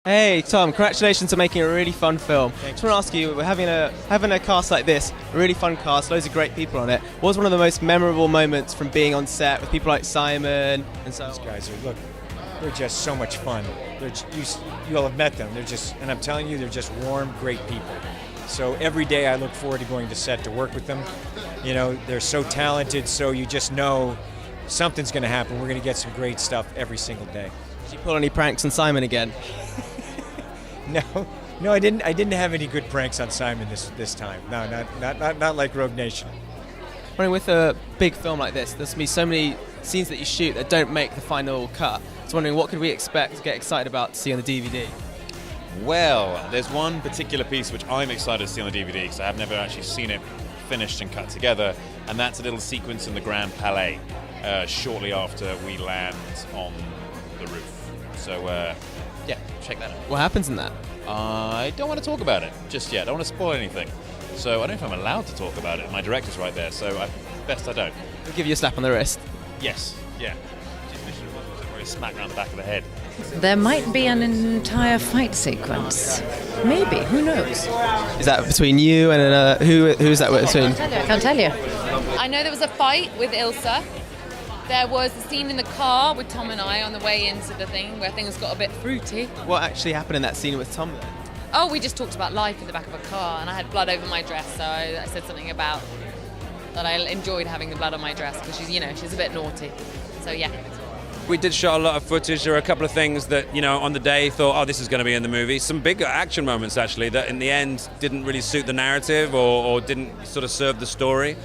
Hey Tom, congratulations on making a really fun film. Just want to ask you, we're having a cast like this, a really fun cast, loads of great people on it. What was one of the most memorable moments from being on set with people like Simon and so on? These guys they're just so much fun. You all have met them. And I'm telling you, they're just warm, great people. So every day I look forward to going to set to work with them. You know, they're so talented, so you just know something's going to happen. We're going to get some great stuff every single day. Did you pull any pranks on Simon again? No, I didn't. I didn't have any good pranks on Simon this time. No, not like Rogue Nation. Running with a big film like this, there's going to be so many scenes that you shoot that don't make the final cut. I was wondering, what could we expect to get excited about to see on the DVD? Well, there's one particular piece which I'm excited to see on the DVD because I have never actually seen it finished and cut together, and that's a little sequence in the Grand Palais shortly after we land on the roof. So, yeah, check that out. What happens in that? I don't want to talk about it just yet. I don't want to spoil anything. So I don't know if I'm allowed to talk about it. My director's right there, so best I don't. We'll give you a slap on the wrist. Yes, yeah. She's Mission Impossible, where he smack around the back of the head. There might be an entire fight sequence. Maybe, who knows? Is that between you and another? Who is that between? I can't tell you. I know there was a fight with Ilsa. There was a scene in the car with Tom and I on the way into the thing where things got a bit fruity. What actually happened in that scene with Tom then? Oh, we just talked about life in the back of a car, and I had blood over my dress, so I said something about that I enjoyed having the blood on my dress because she's a bit naughty. So yeah. We did shot a lot of footage. There were a couple of things that, on the day thought, oh, this is going to be in the movie. Some big action moments, actually, that in the end didn't really suit the narrative or didn't sort of serve the story.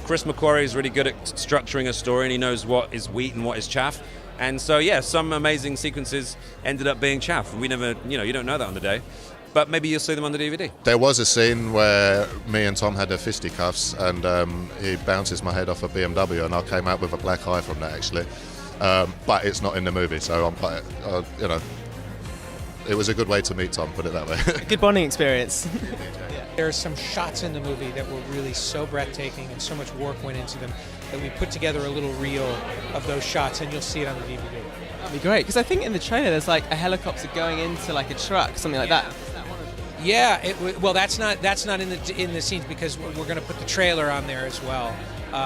Chris McQuarrie is really good at structuring a story, and he knows what is wheat and what is chaff. And so, yeah, some amazing sequences ended up being chaff. We never, you don't know that on the day. But maybe you'll see them on the DVD. There was a scene where me and Tom had the fisticuffs, and he bounces my head off a BMW, and I came out with a black eye from that, actually. But it's not in the movie, so I'm quite, it was a good way to meet Tom, put it that way. Good bonding experience. There are some shots in the movie that were really so breathtaking and so much work went into them that we put together a little reel of those shots, and you'll see it on the DVD. That'd be great, because I think in the trailer there's like a helicopter going into like a truck, something like that. Yeah, well, that's not in the scenes because we're going to put the trailer on there as well.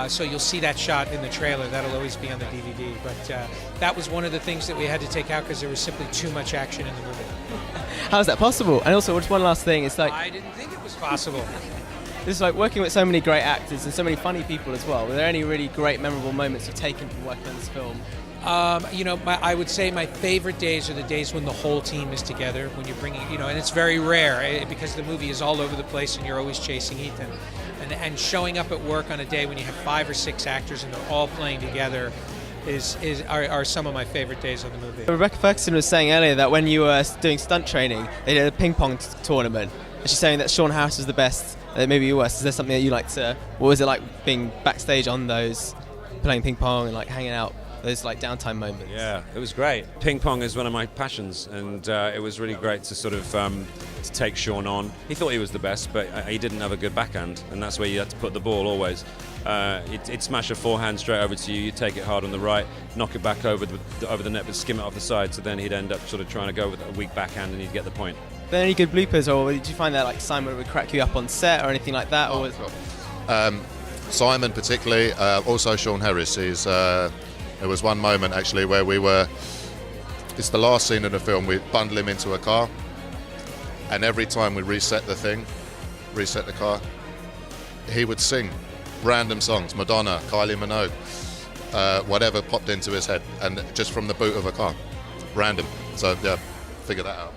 So you'll see that shot in the trailer. That'll always be on the DVD. But that was one of the things that we had to take out because there was simply too much action in the movie. How is that possible? And also, just one last thing, it's like... I didn't think it was possible. This is like working with so many great actors and so many funny people as well. Were there any really great, memorable moments you've taken from working on this film? I would say my favorite days are the days when the whole team is together, when you're bringing, and it's very rare because the movie is all over the place and you're always chasing Ethan. And showing up at work on a day when you have 5 or 6 actors and they're all playing together are some of my favorite days of the movie. Rebecca Ferguson was saying earlier that when you were doing stunt training, they did a ping pong tournament. And she's saying that Sean Harris was the best, maybe you were. Is there something that you like to, what was it like being backstage on those, playing ping pong and like hanging out? Those like downtime moments. Yeah, it was great. Ping pong is one of my passions, and it was really great to sort of to take Sean on. He thought he was the best, but he didn't have a good backhand, and that's where you had to put the ball always. He'd smash a forehand straight over to you. You take it hard on the right, knock it back over the net, but skim it off the side. So then he'd end up sort of trying to go with a weak backhand, and he'd get the point. Were there any good bloopers, or did you find that like Simon would crack you up on set or anything like that? Or Simon particularly, also Sean Harris. There was one moment actually where it's the last scene in the film, we bundle him into a car, and every time we reset the car, he would sing random songs, Madonna, Kylie Minogue, whatever popped into his head, and just from the boot of a car, random. So yeah, figure that out.